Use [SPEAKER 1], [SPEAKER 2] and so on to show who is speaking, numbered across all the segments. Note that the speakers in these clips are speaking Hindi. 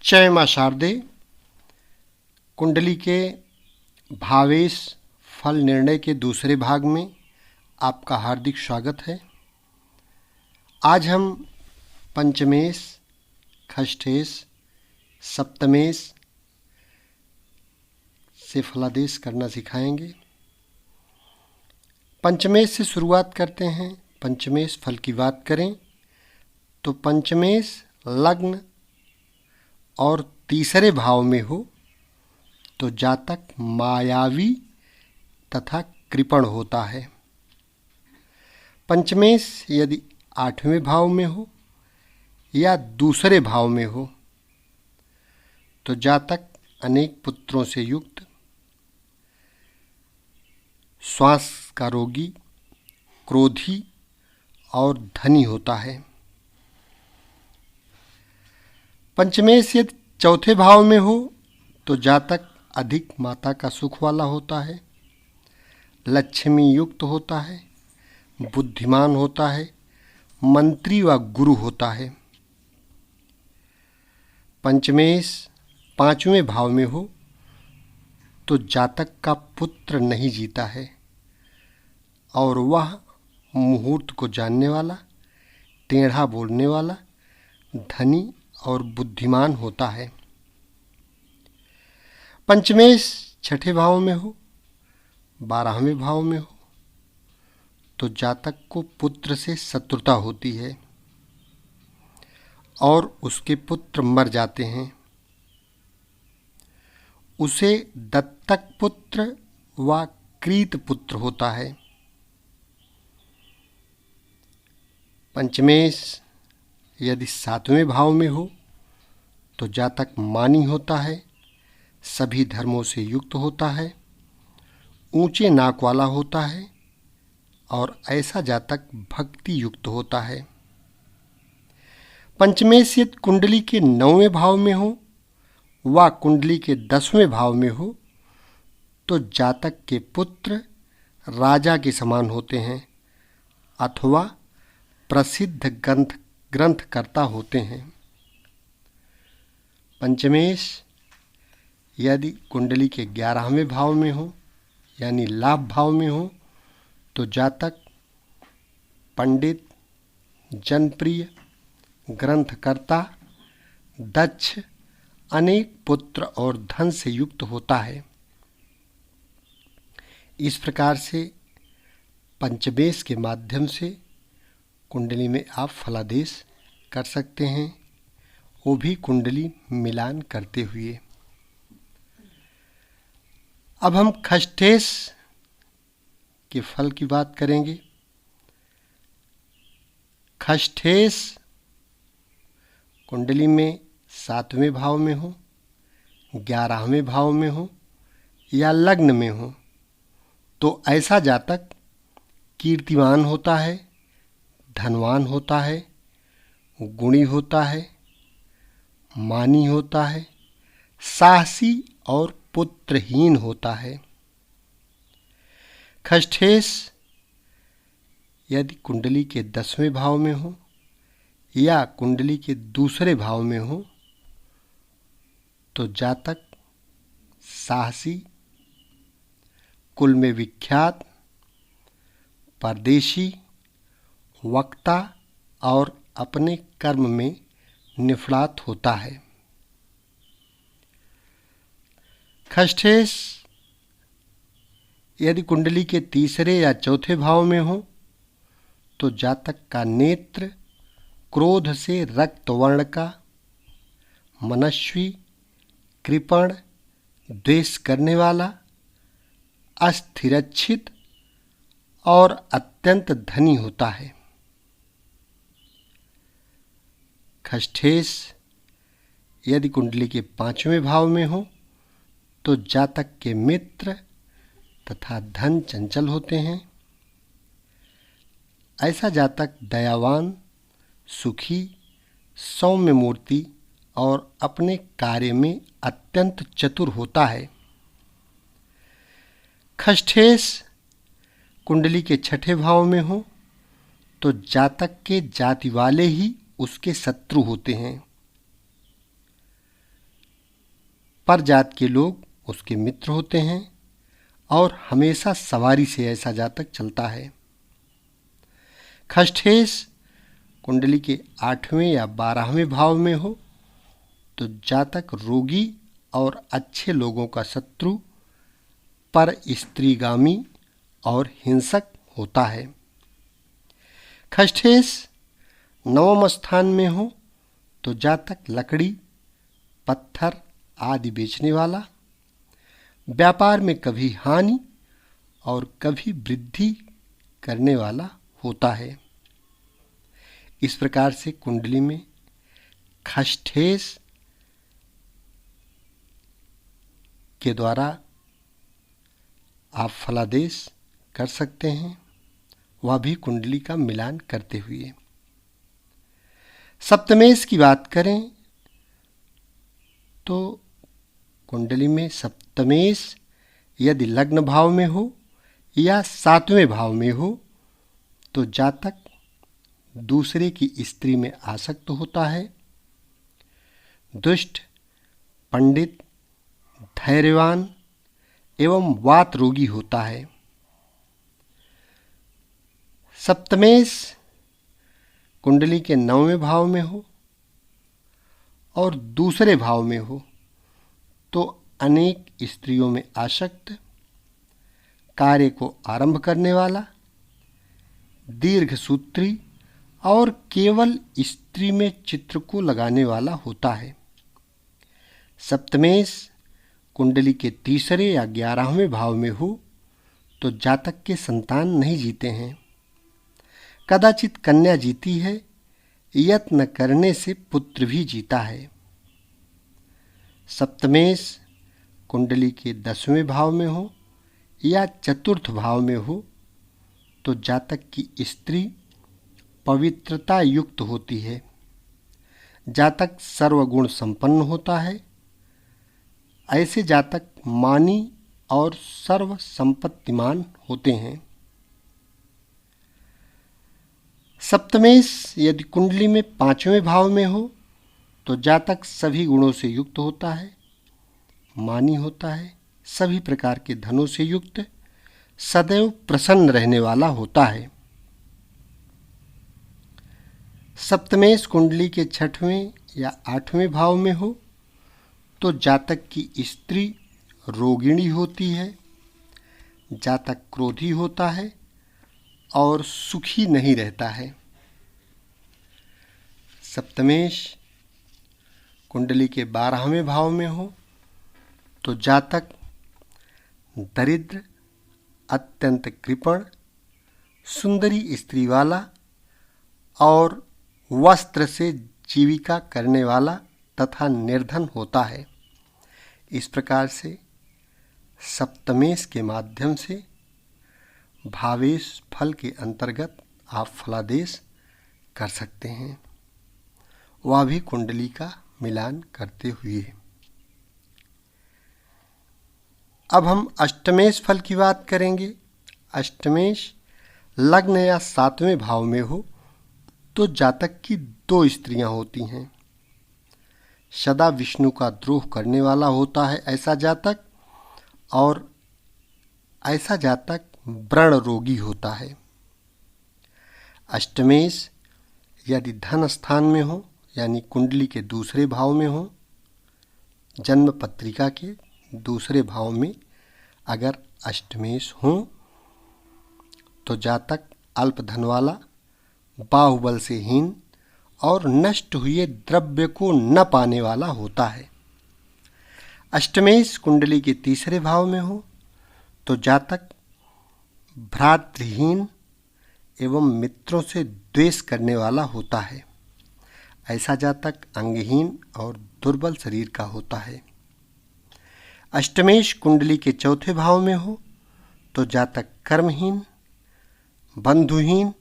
[SPEAKER 1] जय मां शारदे। कुंडली के भावेश फल निर्णय के दूसरे भाग में आपका हार्दिक स्वागत है। आज हम पंचमेश, खष्ठेश, सप्तमेश से फलादेश करना सिखाएंगे। पंचमेश से शुरुआत करते हैं। पंचमेश फल की बात करें तो पंचमेश लग्न और तीसरे भाव में हो तो जातक मायावी तथा कृपण होता है। पंचमेश यदि 8वें भाव में हो या दूसरे भाव में हो तो जातक अनेक पुत्रों से युक्त, श्वास का रोगी, क्रोधी और धनी होता है। पंचमेश यदि चौथे भाव में हो तो जातक अधिक माता का सुख वाला होता है, लक्ष्मी युक्त होता है, बुद्धिमान होता है, मंत्री व गुरु होता है। पंचमेश 5वें भाव में हो तो जातक का पुत्र नहीं जीता है और वह मुहूर्त को जानने वाला, टेढ़ा बोलने वाला, धनी और बुद्धिमान होता है। पंचमेश 6ठे भाव में हो, 12वें भाव में हो तो जातक को पुत्र से शत्रुता होती है और उसके पुत्र मर जाते हैं। उसे दत्तक पुत्र व कृत पुत्र होता है। पंचमेश यदि 7वें भाव में हो तो जातक मानी होता है, सभी धर्मों से युक्त होता है, ऊंचे नाक वाला होता है और ऐसा जातक भक्ति युक्त होता है। पंचमेश यदि कुंडली के 9वें भाव में हो व कुंडली के 10वें भाव में हो तो जातक के पुत्र राजा के समान होते हैं अथवा प्रसिद्ध ग्रंथकर्ता होते हैं। पंचमेश यदि कुंडली के 11वें भाव में हो यानी लाभ भाव में हो तो जातक पंडित, जनप्रिय, ग्रंथकर्ता, दक्ष, अनेक पुत्र और धन से युक्त होता है। इस प्रकार से पंचमेश के माध्यम से कुंडली में आप फलादेश कर सकते हैं, वो भी कुंडली मिलान करते हुए। अब हम खष्ठेश के फल की बात करेंगे। खष्ठेश कुंडली में 7वें भाव में हो, 11वें भाव में हो या लग्न में हो तो ऐसा जातक कीर्तिमान होता है, धनवान होता है, गुणी होता है, मानी होता है, साहसी और पुत्रहीन होता है। खष्ठेश यदि कुंडली के 10वें भाव में हो या कुंडली के दूसरे भाव में हो तो जातक साहसी, कुल में विख्यात, परदेशी, वक्ता और अपने कर्म में निष्णात होता है। खष्ठेश यदि कुंडली के 3रे या 4थे भाव में हो तो जातक का नेत्र क्रोध से रक्त वर्ण का, मनस्वी, कृपण, द्वेष करने वाला, अस्थिरचित और अत्यंत धनी होता है। खष्ठेश यदि कुंडली के 5वें भाव में हो तो जातक के मित्र तथा धन चंचल होते हैं। ऐसा जातक दयावान, सुखी, सौम्य मूर्ति और अपने कार्य में अत्यंत चतुर होता है। खष्ठेश कुंडली के 6ठे भाव में हो तो जातक के जाति वाले ही उसके शत्रु होते हैं। पर जात के लोग उसके मित्र होते हैं और हमेशा सवारी से ऐसा जातक चलता है। खष्ठेश कुंडली के 8वें या 12वें भाव में हो तो जातक रोगी और अच्छे लोगों का शत्रु, पर स्त्रीगामी और हिंसक होता है। खष्ठेश 9वें स्थान में हो तो जातक लकड़ी, पत्थर आदि बेचने वाला, व्यापार में कभी हानि और कभी वृद्धि करने वाला होता है। इस प्रकार से कुंडली में खष्ठेश के द्वारा आप फलादेश कर सकते हैं, वह भी कुंडली का मिलान करते हुए। सप्तमेश की बात करें तो कुंडली में सप्तमेश यदि लग्न भाव में हो या 7वें भाव में हो तो जातक दूसरे की स्त्री में आसक्त होता है, दुष्ट, पंडित, धैर्यवान एवं वात रोगी होता है। सप्तमेश कुंडली के 9वें भाव में हो और दूसरे भाव में हो तो अनेक स्त्रियों में आसक्त, कार्य को आरंभ करने वाला, दीर्घसूत्री और केवल स्त्री में चित्र को लगाने वाला होता है। सप्तमेश कुंडली के 3रे या 11वें भाव में हो तो जातक के संतान नहीं जीते हैं, कदाचित कन्या जीती है, यत्न करने से पुत्र भी जीता है। सप्तमेश कुंडली के 10वें भाव में हो या 4th भाव में हो तो जातक की स्त्री पवित्रता युक्त होती है, जातक सर्वगुण संपन्न होता है। ऐसे जातक मानी और सर्व संपत्तिमान होते हैं। सप्तमेश यदि कुंडली में 5वें भाव में हो तो जातक सभी गुणों से युक्त होता है, मानी होता है, सभी प्रकार के धनों से युक्त, सदैव प्रसन्न रहने वाला होता है। सप्तमेश कुंडली के 6वें या 8वें भाव में हो तो जातक की स्त्री रोगिणी होती है, जातक क्रोधी होता है और सुखी नहीं रहता है। सप्तमेश कुंडली के 12वें भाव में हो तो जातक दरिद्र, अत्यंत कृपण, सुंदरी स्त्री वाला और वस्त्र से जीविका करने वाला तथा निर्धन होता है। इस प्रकार से सप्तमेश के माध्यम से भावेश फल के अंतर्गत आप फलादेश कर सकते हैं, वह भी कुंडली का मिलान करते हुए। अब हम अष्टमेश फल की बात करेंगे। अष्टमेश लग्न या 7वें भाव में हो तो जातक की 2 स्त्रियां होती हैं, सदा विष्णु का द्रोह करने वाला होता है ऐसा जातक, और ऐसा जातक व्रण रोगी होता है। अष्टमेश यदि धन स्थान में हो यानी कुंडली के 2रे भाव में हो, जन्म पत्रिका के 2रे भाव में अगर अष्टमेश हो तो जातक अल्प धन वाला, बाहुबल से हीन और नष्ट हुए द्रव्य को न पाने वाला होता है। अष्टमेश कुंडली के 3रे भाव में हो तो जातक भ्रातृहीन एवं मित्रों से द्वेष करने वाला होता है। ऐसा जातक अंगहीन और दुर्बल शरीर का होता है। अष्टमेश कुंडली के 4थे भाव में हो तो जातक कर्महीन, बंधुहीन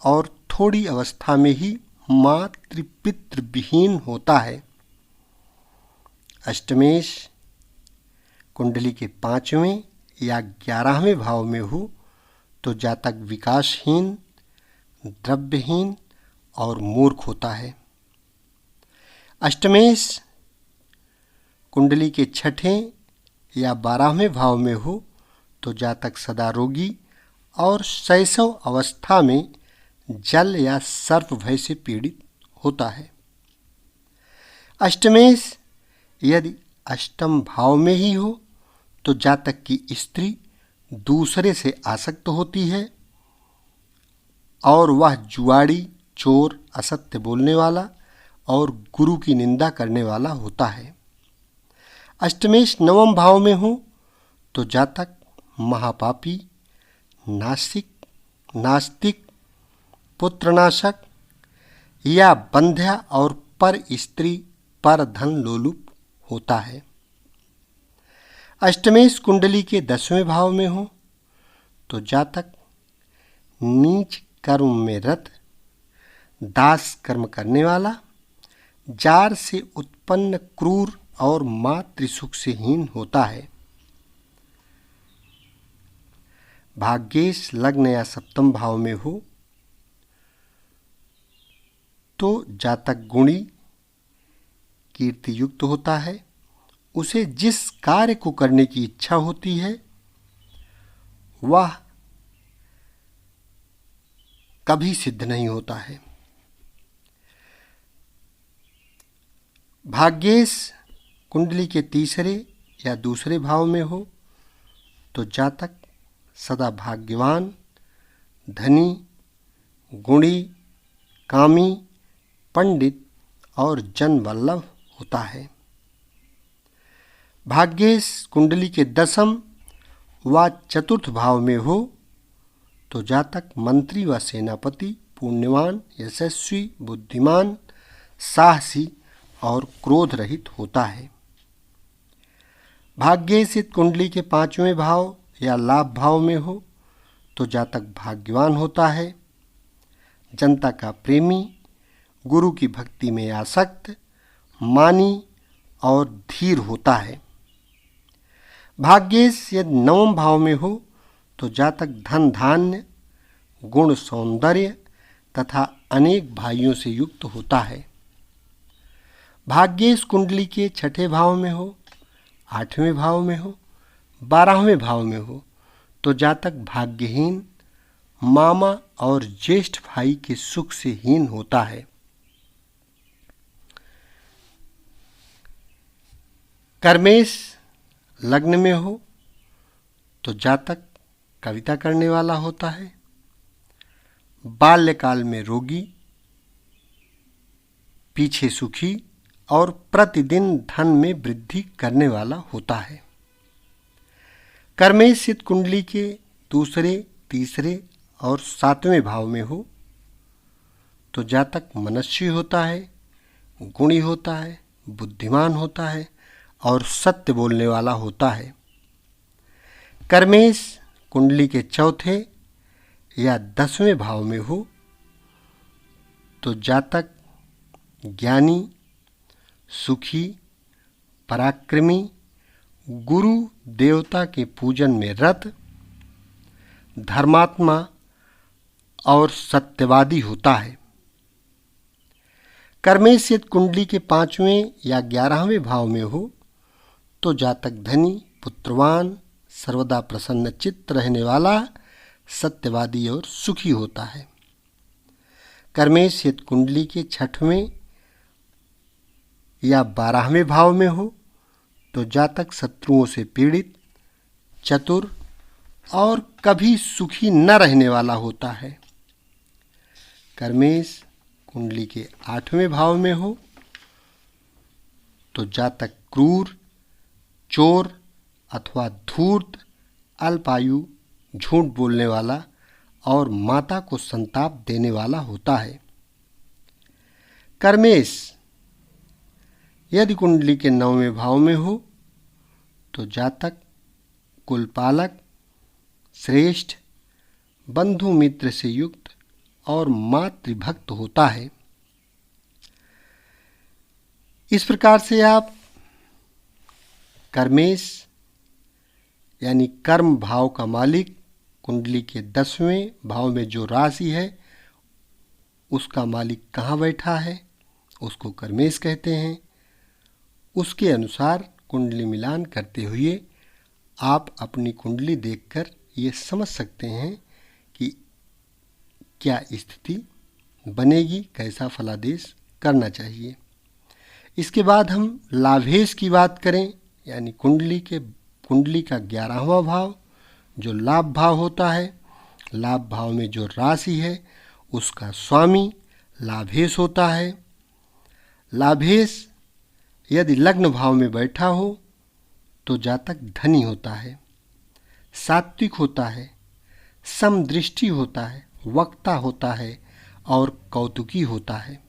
[SPEAKER 1] और थोड़ी अवस्था में ही मातृ पितृ विहीन होता है। अष्टमेश कुंडली के 5वें या 11वें भाव में हो तो जातक विकासहीन, द्रव्यहीन और मूर्ख होता है। अष्टमेश कुंडली के छठें या 12वें भाव में हो तो जातक सदा रोगी और शैशव अवस्था में जल या सर्प भय से पीड़ित होता है। अष्टमेश यदि अष्टम भाव में ही हो तो जातक की स्त्री दूसरे से आसक्त होती है और वह जुआड़ी, चोर, असत्य बोलने वाला और गुरु की निंदा करने वाला होता है। अष्टमेश नवम भाव में हो तो जातक महापापी, नास्तिक, पुत्रनाशक या बंध्या और पर स्त्री, पर धन लोलुप होता है। अष्टमेश कुंडली के 10वें भाव में हो तो जातक नीच कर्म में रत, दास कर्म करने वाला, जार से उत्पन्न क्रूर और मातृसुख से हीन होता है। भाग्येश लग्न या सप्तम भाव में हो तो जातक गुणी, कीर्ति युक्त होता है। उसे जिस कार्य को करने की इच्छा होती है वह कभी सिद्ध नहीं होता है। भाग्येश कुंडली के 3रे या 2रे भाव में हो तो जातक सदा भाग्यवान, धनी, गुणी, कामी, पंडित और जनवल्लभ होता है। भाग्येश कुंडली के 10म व 4th भाव में हो तो जातक मंत्री व सेनापति, पुण्यवान, यशस्वी, बुद्धिमान, साहसी और क्रोध रहित होता है। भाग्येश कुंडली के 5वें भाव या लाभ भाव में हो तो जातक भाग्यवान होता है, जनता का प्रेमी, गुरु की भक्ति में आसक्त, मानी और धीर होता है। भाग्येश यदि 9वें भाव में हो तो जातक धन धान्य, गुण सौंदर्य तथा अनेक भाइयों से युक्त होता है। भाग्येश कुंडली के 6ठे भाव में हो, 8वें भाव में हो, 12वें भाव में हो तो जातक भाग्यहीन, मामा और ज्येष्ठ भाई के सुख से हीन होता है। कर्मेश लग्न में हो तो जातक कविता करने वाला होता है। बाल्यकाल में रोगी, पीछे सुखी और प्रतिदिन धन में वृद्धि करने वाला होता है। कर्मेश कुंडली के 2रे, 3रे और 7वें भाव में हो तो जातक मनस्वी होता है, गुणी होता है, बुद्धिमान होता है और सत्य बोलने वाला होता है। कर्मेश कुंडली के 4थे या 10वें भाव में हो तो जातक ज्ञानी, सुखी, पराक्रमी, गुरु देवता के पूजन में रत, धर्मात्मा और सत्यवादी होता है। कर्मेश कुंडली के 5वें या 11वें भाव में हो तो जातक धनी, पुत्रवान, सर्वदा प्रसन्न चित्त रहने वाला, सत्यवादी और सुखी होता है। कर्मेश कुंडली के 6वें या 12वें भाव में हो तो जातक शत्रुओं से पीड़ित, चतुर और कभी सुखी न रहने वाला होता है। कर्मेश कुंडली के 8वें भाव में हो तो जातक क्रूर, चोर अथवा धूर्त, अल्पायु, झूठ बोलने वाला और माता को संताप देने वाला होता है। कर्मेश यदि कुंडली के 9वें भाव में हो तो जातक कुलपालक, श्रेष्ठ, बंधु मित्र से युक्त और मातृभक्त होता है। इस प्रकार से आप कर्मेश यानी कर्म भाव का मालिक कुंडली के 10वें भाव में जो राशि है उसका मालिक कहाँ बैठा है उसको कर्मेश कहते हैं। उसके अनुसार कुंडली मिलान करते हुए आप अपनी कुंडली देखकर ये समझ सकते हैं कि क्या स्थिति बनेगी, कैसा फलादेश करना चाहिए। इसके बाद हम लाभेश की बात करें, यानी कुंडली का 11वां भाव जो लाभ भाव होता है। लाभ भाव में जो राशि है उसका स्वामी लाभेश होता है। लाभेश यदि लग्न भाव में बैठा हो तो जातक धनी होता है, सात्विक होता है, समदृष्टि होता है, वक्ता होता है और कौतुकी होता है।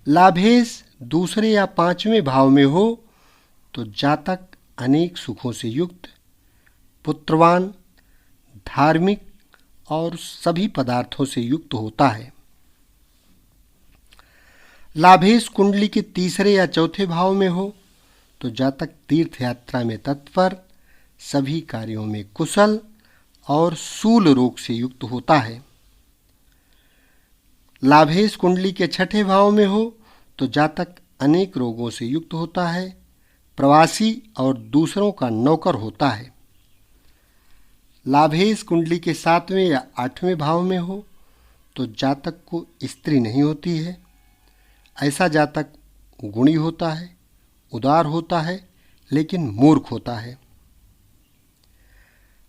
[SPEAKER 1] लाभेश दूसरे या 5वें भाव में हो तो जातक अनेक सुखों से युक्त, पुत्रवान, धार्मिक और सभी पदार्थों से युक्त होता है। लाभेश कुंडली के 3 या 4 भाव में हो तो जातक तीर्थ यात्रा में तत्पर, सभी कार्यों में कुशल और शूल रोग से युक्त होता है। लाभेश कुंडली के 6 भाव में हो तो जातक अनेक रोगों से युक्त होता है, प्रवासी और दूसरों का नौकर होता है। लाभेश कुंडली के 7वें या 8वें भाव में हो तो जातक को स्त्री नहीं होती है। ऐसा जातक गुणी होता है, उदार होता है, लेकिन मूर्ख होता है।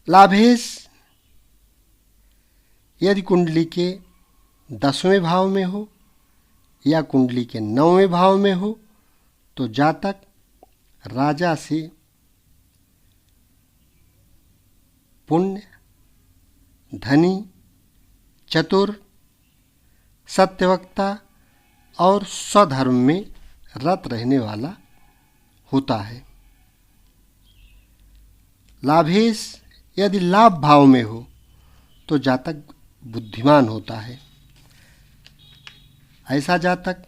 [SPEAKER 1] लाभेश यदि कुंडली के 10वें भाव में हो या कुंडली के 9वें भाव में हो तो जातक राजा से पुण्य, धनी, चतुर, सत्यवक्ता और स्वधर्म में रत रहने वाला होता है। लाभेश यदि लाभ भाव में हो तो जातक बुद्धिमान होता है। ऐसा जातक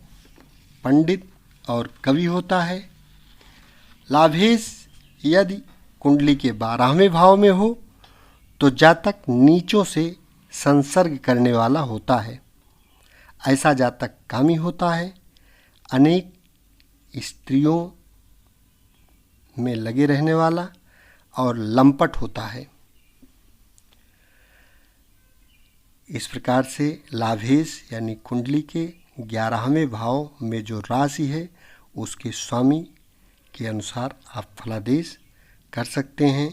[SPEAKER 1] पंडित और कवि होता है। लाभेश यदि कुंडली के 12वें भाव में हो तो जातक नीचों से संसर्ग करने वाला होता है। ऐसा जातक कामी होता है, अनेक स्त्रियों में लगे रहने वाला और लंपट होता है। इस प्रकार से लाभेश यानी कुंडली के 11वें भाव में जो राशि है उसके स्वामी के अनुसार आप फलादेश कर सकते हैं।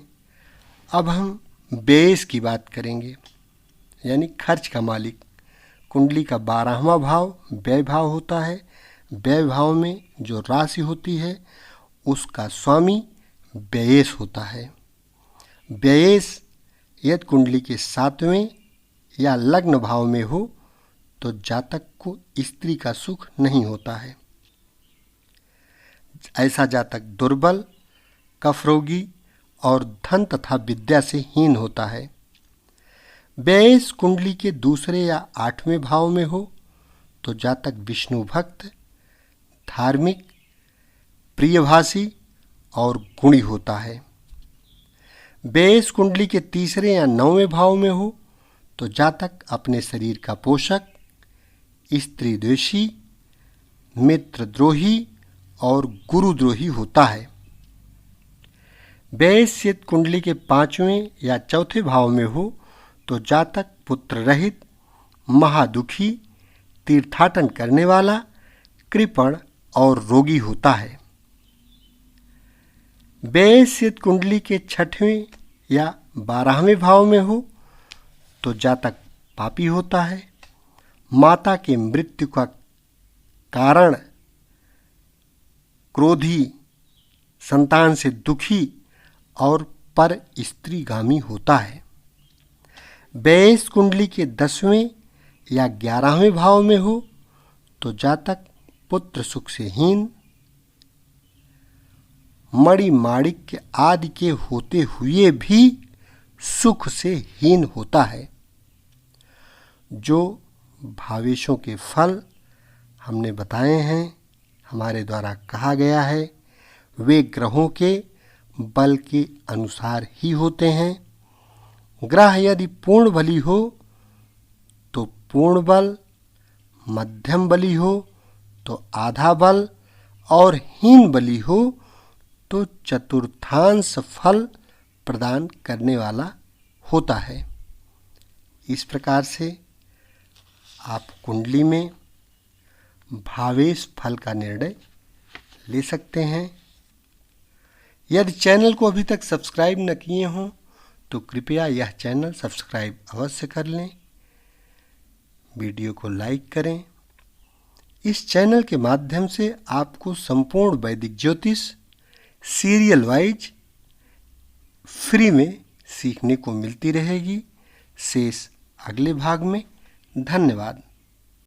[SPEAKER 1] अब हम व्यय की बात करेंगे, यानी खर्च का मालिक। कुंडली का 12वां भाव व्यय भाव होता है। व्यय भाव में जो राशि होती है उसका स्वामी व्ययेश होता है। व्ययेश यदि कुंडली के 7वें या लग्न भाव में हो तो जातक को स्त्री का सुख नहीं होता है। ऐसा जातक दुर्बल, कफरोगी और धन तथा विद्या से हीन होता है। व्ययेश कुंडली के 2 या 8वें भाव में हो तो जातक विष्णु भक्त, धार्मिक, प्रियभाषी और गुणी होता है। व्ययेश कुंडली के 3 या 9वें भाव में हो तो जातक अपने शरीर का पोषक, स्त्री द्वेषी, मित्रद्रोही और गुरुद्रोही होता है। व्ययेश कुंडली के 5वें या 4थे भाव में हो तो जातक पुत्र रहित, महादुखी, तीर्थाटन करने वाला, कृपण और रोगी होता है। व्ययेश कुंडली के 6वें या 12वें भाव में हो तो जातक पापी होता है, माता के मृत्यु का कारण क्रोधी, संतान से दुखी और पर स्त्रीगामी होता है। व्ययेश कुंडली के 10वें या 11वें भाव में हो तो जातक पुत्र सुख से हीन, मणि माणिक्य आदि के होते हुए भी सुख से हीन होता है। जो भावेशों के फल हमने बताए हैं, हमारे द्वारा कहा गया है, वे ग्रहों के बल के अनुसार ही होते हैं। ग्रह यदि पूर्ण बली हो तो पूर्ण बल, मध्यम बली हो तो आधा बल और हीन बली हो तो चतुर्थांश फल प्रदान करने वाला होता है। इस प्रकार से आप कुंडली में भावेश फल का निर्णय ले सकते हैं। यदि चैनल को अभी तक सब्सक्राइब न किए हों तो कृपया यह चैनल सब्सक्राइब अवश्य कर लें, वीडियो को लाइक करें। इस चैनल के माध्यम से आपको संपूर्ण वैदिक ज्योतिष सीरियल वाइज फ्री में सीखने को मिलती रहेगी। शेष अगले भाग में। धन्यवाद।